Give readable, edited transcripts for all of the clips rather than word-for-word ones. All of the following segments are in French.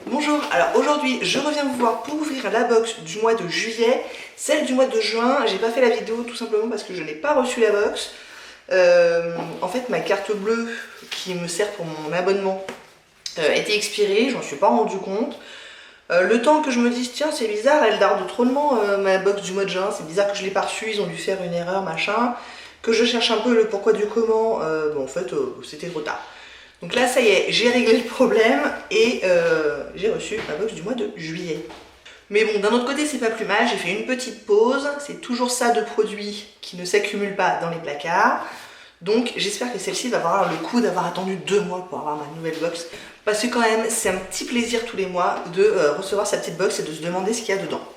Bonjour, alors aujourd'hui je reviens vous voir pour ouvrir la box du mois de juillet. Celle du mois de juin, j'ai pas fait la vidéo tout simplement parce que je n'ai pas reçu la box. En fait ma carte bleue qui me sert pour mon abonnement était expirée, je m'en suis pas rendu compte. Le temps que je me dise tiens c'est bizarre, elle darde drôlement ma box du mois de juin, c'est bizarre que je l'ai pas reçue, ils ont dû faire une erreur machin. Que je cherche un peu le pourquoi du comment, bon en fait c'était trop tard. Donc là, ça y est, j'ai réglé le problème et j'ai reçu ma box du mois de juillet. Mais bon, d'un autre côté, c'est pas plus mal, j'ai fait une petite pause. C'est toujours ça de produits qui ne s'accumulent pas dans les placards. Donc j'espère que celle-ci va avoir le coup d'avoir attendu 2 mois pour avoir ma nouvelle box. Parce que quand même, c'est un petit plaisir tous les mois de recevoir sa petite box et de se demander ce qu'il y a dedans.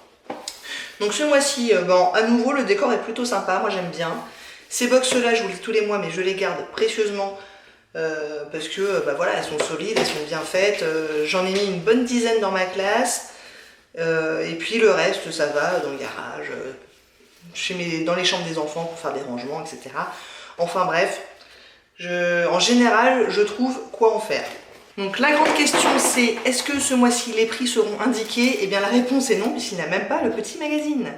Donc ce mois-ci, bon, à nouveau, le décor est plutôt sympa, moi j'aime bien. Ces box-là, je vous les dis tous les mois, mais je les garde précieusement. Parce que bah voilà, elles sont solides, elles sont bien faites. J'en ai mis une bonne dizaine dans ma classe. Et puis le reste, ça va dans le garage, dans les chambres des enfants pour faire des rangements, etc. Enfin bref, en général, je trouve quoi en faire. Donc la grande question c'est, est-ce que ce mois-ci les prix seront indiqués? Eh bien la réponse est non, puisqu'il n'a même pas le petit magazine.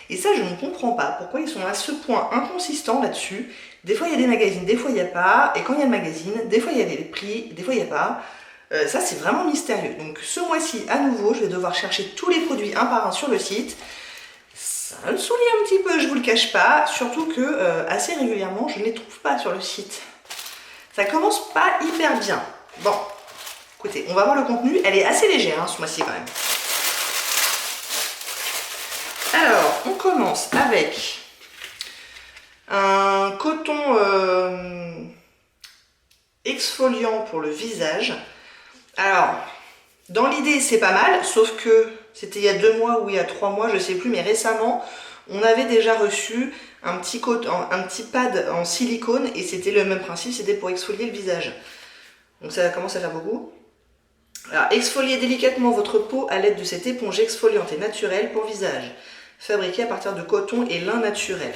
Et ça, je ne comprends pas pourquoi ils sont à ce point inconsistants là-dessus. Des fois, il y a des magazines, des fois, il n'y a pas. Et quand il y a le magazine, des fois, il y a des prix, des fois, il n'y a pas. Ça, c'est vraiment mystérieux. Donc, ce mois-ci, à nouveau, je vais devoir chercher tous les produits un par un sur le site. Ça me saoule un petit peu, je vous le cache pas. Surtout que, assez régulièrement, je ne les trouve pas sur le site. Ça commence pas hyper bien. Bon, écoutez, on va voir le contenu. Elle est assez légère, hein, ce mois-ci, quand même. Alors, on commence avec un coton exfoliant pour le visage. Alors, dans l'idée, c'est pas mal, sauf que c'était il y a 2 mois ou il y a 3 mois, je sais plus, mais récemment, on avait déjà reçu un petit pad en silicone et c'était le même principe, c'était pour exfolier le visage. Donc ça commence à faire beaucoup. Alors, exfoliez délicatement votre peau à l'aide de cette éponge exfoliante et naturelle pour visage, fabriquée à partir de coton et lin naturel.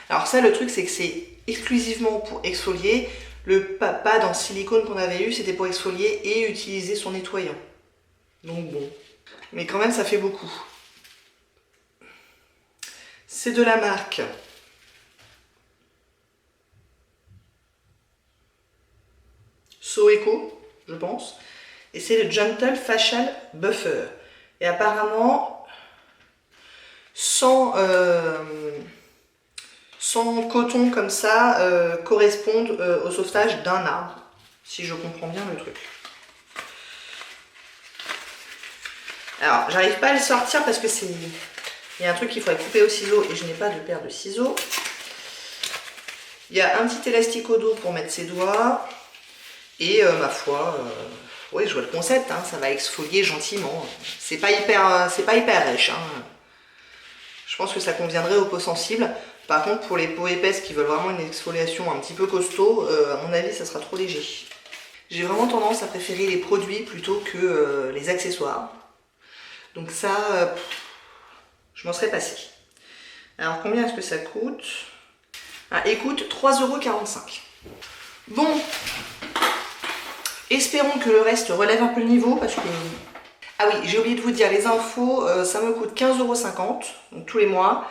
Alors ça, le truc, c'est que c'est exclusivement pour exfolier. Le pad en silicone qu'on avait eu, c'était pour exfolier et utiliser son nettoyant. Donc bon, mais quand même, ça fait beaucoup. C'est de la marque Soeco, je pense. Et c'est le Gentle Facial Buffer. Et apparemment, sans coton comme ça, correspondent au sauvetage d'un arbre, si je comprends bien le truc. Alors, j'arrive pas à le sortir parce que il y a un truc qu'il faudrait couper au ciseau et je n'ai pas de paire de ciseaux. Il y a un petit élastique au dos pour mettre ses doigts. Et ma foi, oui, je vois le concept, hein, ça va exfolier gentiment. C'est pas hyper riche. Hein. Je pense que ça conviendrait aux peaux sensibles. Par contre, pour les peaux épaisses qui veulent vraiment une exfoliation un petit peu costaud, à mon avis, ça sera trop léger. J'ai vraiment tendance à préférer les produits plutôt que les accessoires. Donc ça, je m'en serais passée. Alors, combien est-ce que ça coûte? Ah, écoute, 3,45 €. Bon, espérons que le reste relève un peu le niveau parce que... Ah oui, j'ai oublié de vous dire, les infos, ça me coûte 15,50 €, donc tous les mois.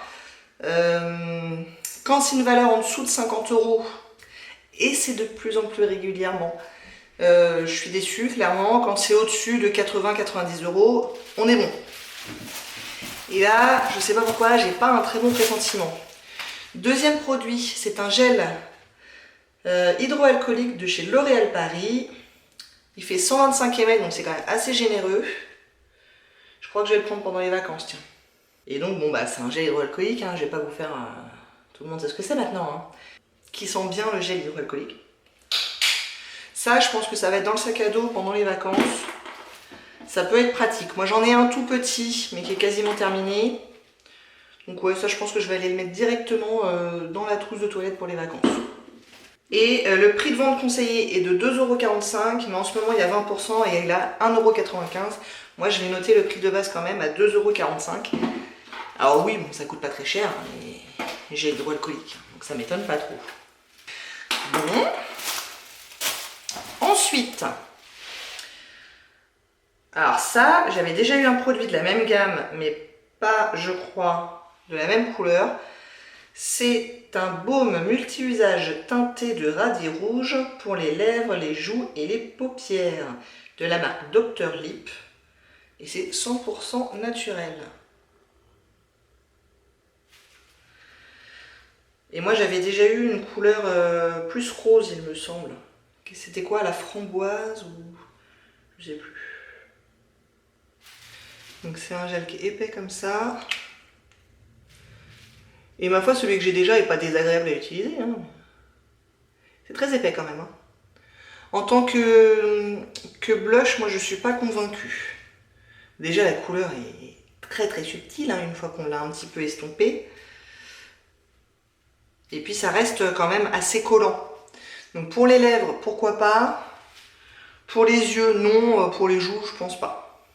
Quand c'est une valeur en dessous de 50 €, et c'est de plus en plus régulièrement, je suis déçue, clairement. Quand c'est au-dessus de 80-90 €, on est bon. Et là, je sais pas pourquoi, j'ai pas un très bon pressentiment. Deuxième produit, c'est un gel hydroalcoolique de chez L'Oréal Paris. Il fait 125 ml, donc c'est quand même assez généreux. Je crois que je vais le prendre pendant les vacances, tiens. Et donc, bon, bah, c'est un gel hydroalcoolique, hein, je vais pas vous faire... Tout le monde sait ce que c'est maintenant, hein. Qui sent bien le gel hydroalcoolique. Ça, je pense que ça va être dans le sac à dos pendant les vacances. Ça peut être pratique. Moi, j'en ai un tout petit, mais qui est quasiment terminé. Donc ouais, ça, je pense que je vais aller le mettre directement dans la trousse de toilette pour les vacances. Et le prix de vente conseillé est de 2,45 €, mais en ce moment il y a 20% et il a 1,95 €. Moi je vais noter le prix de base quand même à 2,45 €. Alors oui, bon, ça coûte pas très cher, mais j'ai hydroalcoolique, donc ça m'étonne pas trop. Bon. Ensuite, Alors ça, j'avais déjà eu un produit de la même gamme, mais pas, je crois, de la même couleur. C'est un baume multi-usage teinté de radis rouge pour les lèvres, les joues et les paupières de la marque Dr. Lip. Et c'est 100% naturel. Et moi j'avais déjà eu une couleur plus rose, il me semble. C'était quoi, la framboise ou... je sais plus. Donc c'est un gel qui est épais comme ça. Et ma foi, celui que j'ai déjà est pas désagréable à utiliser. Hein. C'est très épais quand même. Hein. En tant que blush, moi je suis pas convaincue. Déjà la couleur est très très subtile hein, une fois qu'on l'a un petit peu estompée. Et puis ça reste quand même assez collant. Donc pour les lèvres, pourquoi pas. Pour les yeux, non. Pour les joues, je pense pas.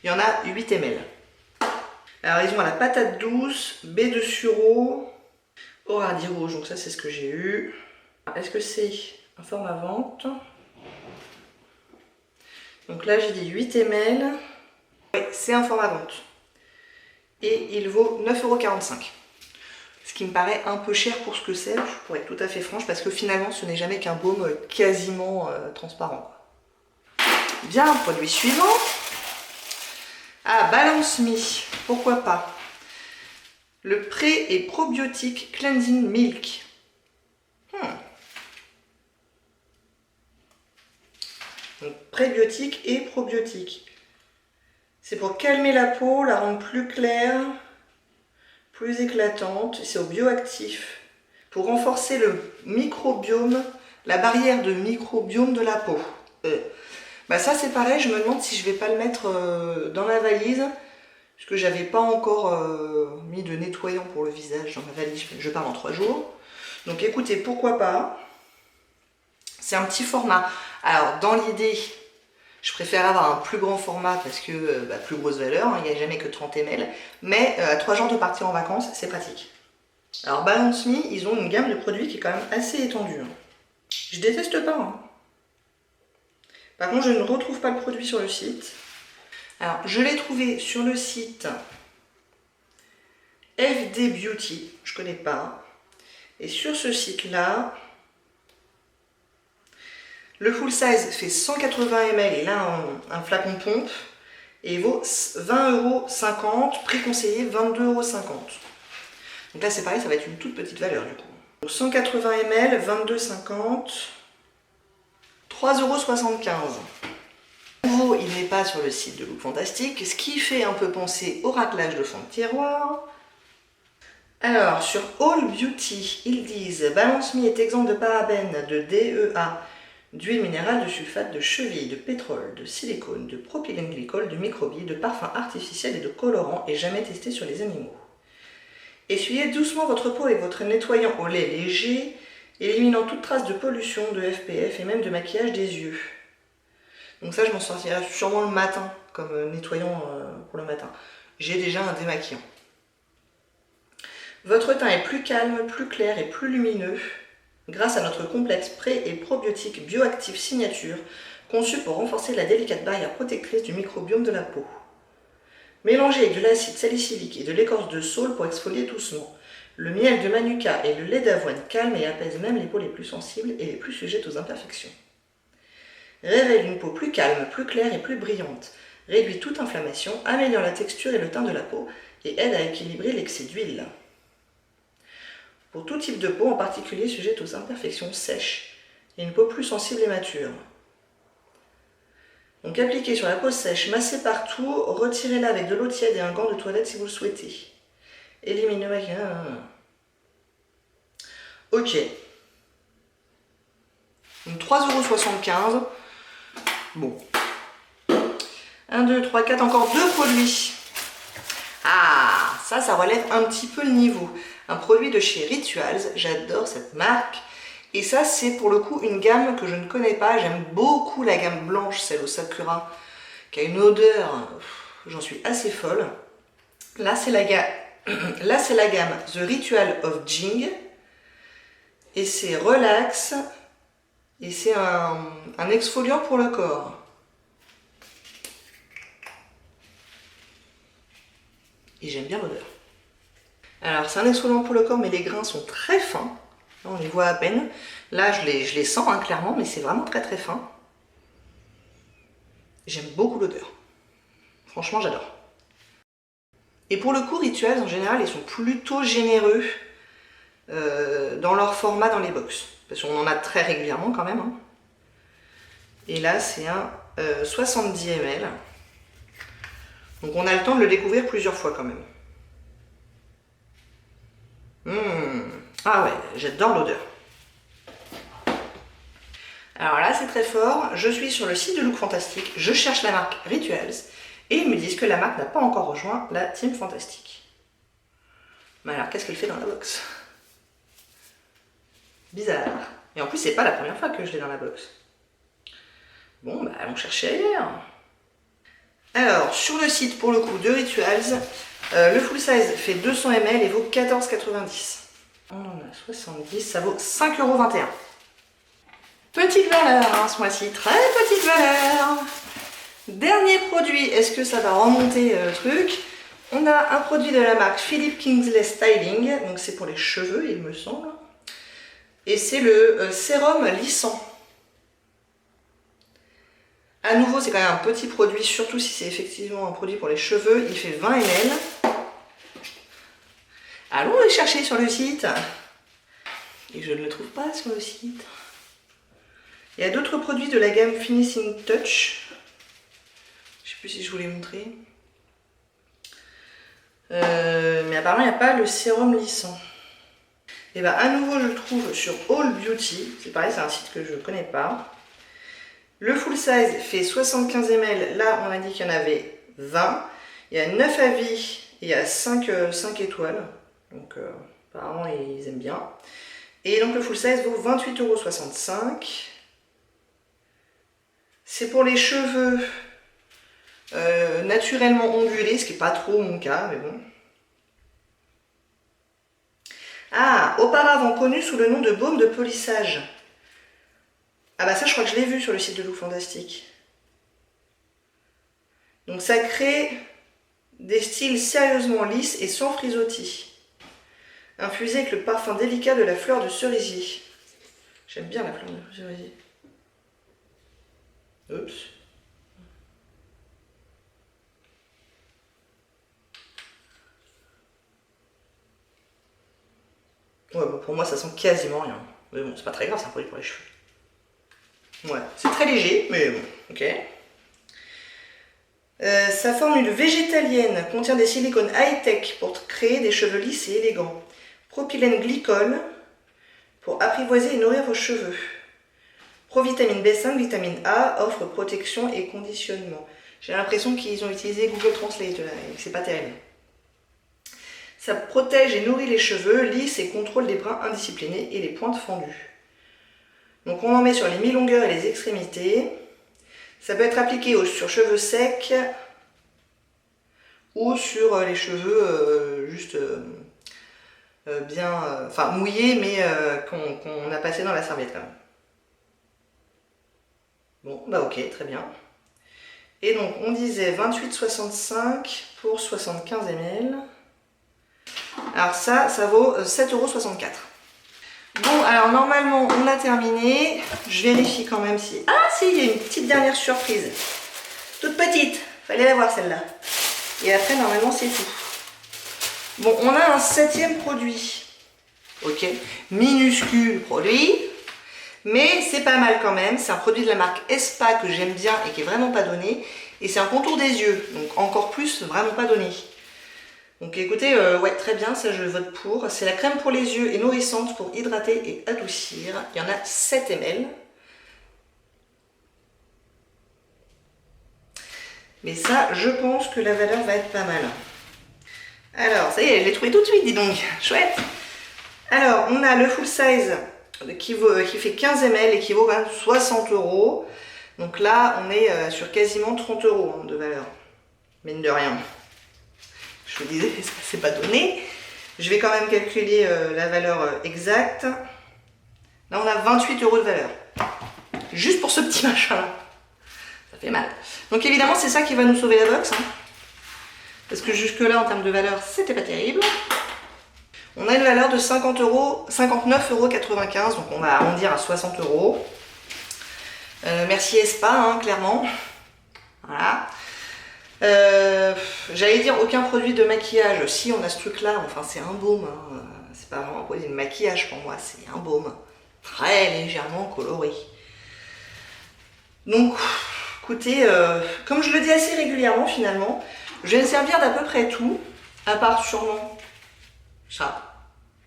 Il y en a 8 ml. Alors ils ont la patate douce, baie de sureau, au radis rouge. Donc ça c'est ce que j'ai eu. Est-ce que c'est un format vente? Donc là j'ai dit 8 ml. Oui, c'est un format vente. Et il vaut 9,45 €. Ce qui me paraît un peu cher pour ce que c'est, pour être tout à fait franche, parce que finalement ce n'est jamais qu'un baume quasiment transparent. Bien, produit suivant. Ah, Balance Me, pourquoi pas. Le pré et probiotique Cleansing Milk. Donc prébiotique et probiotique. C'est pour calmer la peau, la rendre plus claire, plus éclatante. C'est au bioactif. Pour renforcer le microbiome, la barrière de microbiome de la peau. Bah ça c'est pareil, je me demande si je vais pas le mettre dans la valise. Parce que j'avais pas encore mis de nettoyant pour le visage dans ma valise. Je pars en 3 jours. Donc écoutez, pourquoi pas. C'est un petit format. Alors dans l'idée, je préfère avoir un plus grand format parce que plus grosse valeur, hein, il n'y a jamais que 30 ml. Mais à 3 jours de partir en vacances, c'est pratique. Alors Balance Me, ils ont une gamme de produits qui est quand même assez étendue. Hein. Je déteste pas. Hein. Par contre, je ne retrouve pas le produit sur le site. Alors, je l'ai trouvé sur le site FD Beauty, je ne connais pas. Et sur ce site-là, le full size fait 180 ml et là un flacon pompe et il vaut 20,50 €, prix conseillé 22,50 €. Donc là c'est pareil, ça va être une toute petite valeur du coup. Donc 180 ml, 22,50 €, 3,75 €. Nouveau, il n'est pas sur le site de Look Fantastique, ce qui fait un peu penser au raclage de fond de tiroir. Alors, sur All Beauty, ils disent Balance Me est exempt de parabènes, de DEA, d'huile minérale, de sulfate, de cheville, de pétrole, de silicone, de propylène-glycol, de microbilles, de parfums artificiels et de colorants et jamais testé sur les animaux. Essuyez doucement votre peau avec votre nettoyant au lait léger, éliminant toute trace de pollution, de FPF et même de maquillage des yeux. Donc ça, je m'en sortirai sûrement le matin, comme nettoyant pour le matin. J'ai déjà un démaquillant. Votre teint est plus calme, plus clair et plus lumineux grâce à notre complexe pré- et probiotique bioactif signature conçu pour renforcer la délicate barrière protectrice du microbiome de la peau. Mélangez avec de l'acide salicylique et de l'écorce de saule pour exfolier doucement. Le miel de manuka et le lait d'avoine calment et apaisent même les peaux les plus sensibles et les plus sujettes aux imperfections. Révèle une peau plus calme, plus claire et plus brillante. Réduit toute inflammation, améliore la texture et le teint de la peau et aide à équilibrer l'excès d'huile. Pour tout type de peau, en particulier sujette aux imperfections sèches et une peau plus sensible et mature. Donc appliquez sur la peau sèche, massez partout, retirez-la avec de l'eau tiède et un gant de toilette si vous le souhaitez. Éliminez le maquillage. Ok. Donc 3,75 €. Bon. 1, 2, 3, 4, encore 2 produits. Ah, ça relève un petit peu le niveau. Un produit de chez Rituals, j'adore cette marque. Et ça, c'est pour le coup une gamme que je ne connais pas. J'aime beaucoup la gamme blanche, celle au Sakura, qui a une odeur, j'en suis assez folle. Là, c'est la gamme The Ritual of Jing. Et c'est relax. Et c'est un exfoliant pour le corps. et j'aime bien l'odeur. Alors c'est un exfoliant pour le corps, mais les grains sont très fins. Là, on les voit à peine. Là je les sens hein, clairement, mais c'est vraiment très très fin. J'aime beaucoup l'odeur. Franchement j'adore. Et pour le coup, Rituals en général, ils sont plutôt généreux dans leur format dans les box. Parce qu'on en a très régulièrement quand même. Hein. Et là, c'est un 70 ml. Donc on a le temps de le découvrir plusieurs fois quand même. Ah ouais, j'adore l'odeur. Alors là, c'est très fort. Je suis sur le site de Look Fantastic. Je cherche la marque Rituals. Et ils me disent que la marque n'a pas encore rejoint la Team Fantastic. Mais alors, qu'est-ce qu'elle fait dans la box? Bizarre. Et en plus, c'est pas la première fois que je l'ai dans la box. Bon, bah, allons chercher ailleurs. Alors, sur le site, pour le coup, de Rituals, le full size fait 200 ml et vaut 14,90. On en a 70, ça vaut 5,21 €. Petite valeur, hein, ce mois-ci, très petite valeur. Dernier produit, est-ce que ça va remonter le truc? On a un produit de la marque Philippe Kingsley Styling, donc c'est pour les cheveux, il me semble. Et c'est le sérum lissant. À nouveau, c'est quand même un petit produit, surtout si c'est effectivement un produit pour les cheveux. Il fait 20 ml. Allons le chercher sur le site. Et je ne le trouve pas sur le site. Il y a d'autres produits de la gamme Finishing Touch. Je ne sais plus si je vous l'ai montré. Mais apparemment, il n'y a pas le sérum lissant. Et bien, à nouveau, je le trouve sur All Beauty. C'est pareil, c'est un site que je ne connais pas. Le full size fait 75 ml. Là, on a dit qu'il y en avait 20. Il y a 9 avis et il y a 5 étoiles. Donc, apparemment, ils aiment bien. Et donc, le full size vaut 28,65 €. C'est pour les cheveux naturellement ondulés, ce qui n'est pas trop mon cas, mais bon. Ah, auparavant connu sous le nom de baume de polissage. Ah bah ça, je crois que je l'ai vu sur le site de Look Fantastic. Donc ça crée des styles sérieusement lisses et sans frisottis. Infusé avec le parfum délicat de la fleur de cerisier. J'aime bien la fleur de cerisier. Oups. Ouais, bon, pour moi ça sent quasiment rien. Mais bon, c'est pas très grave, c'est un produit pour les cheveux. Ouais, c'est très léger, mais bon, ok. Sa formule végétalienne contient des silicones high-tech pour créer des cheveux lisses et élégants. Propylène glycol pour apprivoiser et nourrir vos cheveux. Provitamine B5, vitamine A, offre protection et conditionnement. J'ai l'impression qu'ils ont utilisé Google Translate là, et que c'est pas terrible. Ça protège et nourrit les cheveux lisses et contrôle les brins indisciplinés et les pointes fendues. Donc on en met sur les mi-longueurs et les extrémités. Ça peut être appliqué sur cheveux secs ou sur les cheveux juste bien, enfin mouillés mais qu'on a passé dans la serviette quand même. Bon, bah ok, très bien. Et donc on disait 28,65 pour 75 ml. Alors ça vaut 7,64 €. Bon, alors normalement on a terminé. Je vérifie quand même si... Ah si, il y a une petite dernière surprise. Toute petite, fallait la voir celle-là. Et après normalement c'est tout. Bon, on a un 7e produit. Ok, minuscule produit. Mais c'est pas mal quand même. C'est un produit de la marque Espa que j'aime bien et qui est vraiment pas donné. Et c'est un contour des yeux, donc encore plus vraiment pas donné. Donc écoutez, ouais, très bien, ça je vote pour. C'est la crème pour les yeux et nourrissante pour hydrater et adoucir. Il y en a 7 ml. Mais ça, je pense que la valeur va être pas mal. Alors, ça y est, je l'ai trouvé tout de suite, dis donc. Chouette. Alors, on a le full size qui fait 15 ml et qui vaut quand même 60 €. Donc là, on est sur quasiment 30 € de valeur. Mine de rien. Je vous disais, c'est pas donné. Je vais quand même calculer la valeur exacte. Là, on a 28 € de valeur. Juste pour ce petit machin-là. Ça fait mal. Donc évidemment, c'est ça qui va nous sauver la box. Hein. parce que jusque là en termes de valeur c'était pas terrible. On a une valeur de 59,95 €, donc on va arrondir à 60 €. Merci Espa, hein, clairement. Voilà. J'allais dire aucun produit de maquillage. Si, on a ce truc là, enfin c'est un baume, hein. C'est pas vraiment un produit de maquillage pour moi, c'est un baume très légèrement coloré. Donc écoutez, comme je le dis assez régulièrement finalement, je vais me servir d'à peu près tout, à part sûrement ça.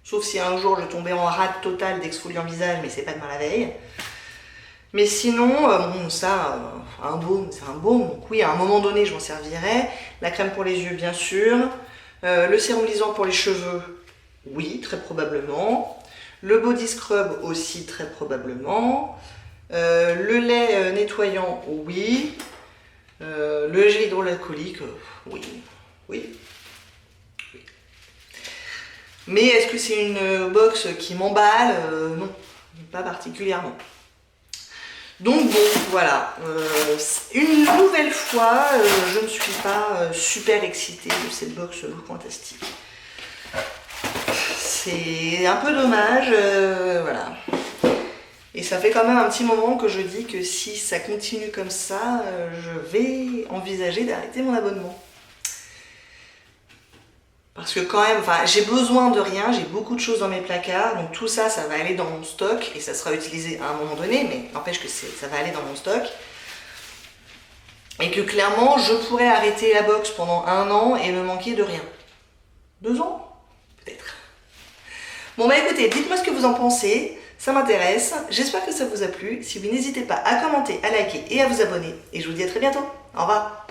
Sauf si un jour je tombais en rate totale d'exfoliant visage, mais c'est pas demain la veille. Mais sinon, bon, ça, un baume, c'est un baume. Donc oui, à un moment donné, je m'en servirai. La crème pour les yeux, bien sûr. Le sérum lisant pour les cheveux, oui, très probablement. Le body scrub aussi, très probablement. Le lait nettoyant, oui. Le gel hydroalcoolique, oui. Oui. Mais est-ce que c'est une box qui m'emballe? Non, pas particulièrement. Donc bon, voilà, une nouvelle fois, je ne suis pas super excitée de cette box Look Fantastic. C'est un peu dommage, voilà. Et ça fait quand même un petit moment que je dis que si ça continue comme ça, je vais envisager d'arrêter mon abonnement. Parce que quand même, enfin, j'ai besoin de rien, j'ai beaucoup de choses dans mes placards, donc tout ça, ça va aller dans mon stock et ça sera utilisé à un moment donné, mais n'empêche que ça va aller dans mon stock. Et que clairement, je pourrais arrêter la box pendant 1 an et me manquer de rien. 2 ans? Peut-être. Bon bah écoutez, dites-moi ce que vous en pensez, ça m'intéresse, j'espère que ça vous a plu. Si oui, n'hésitez pas à commenter, à liker et à vous abonner. Et je vous dis à très bientôt. Au revoir.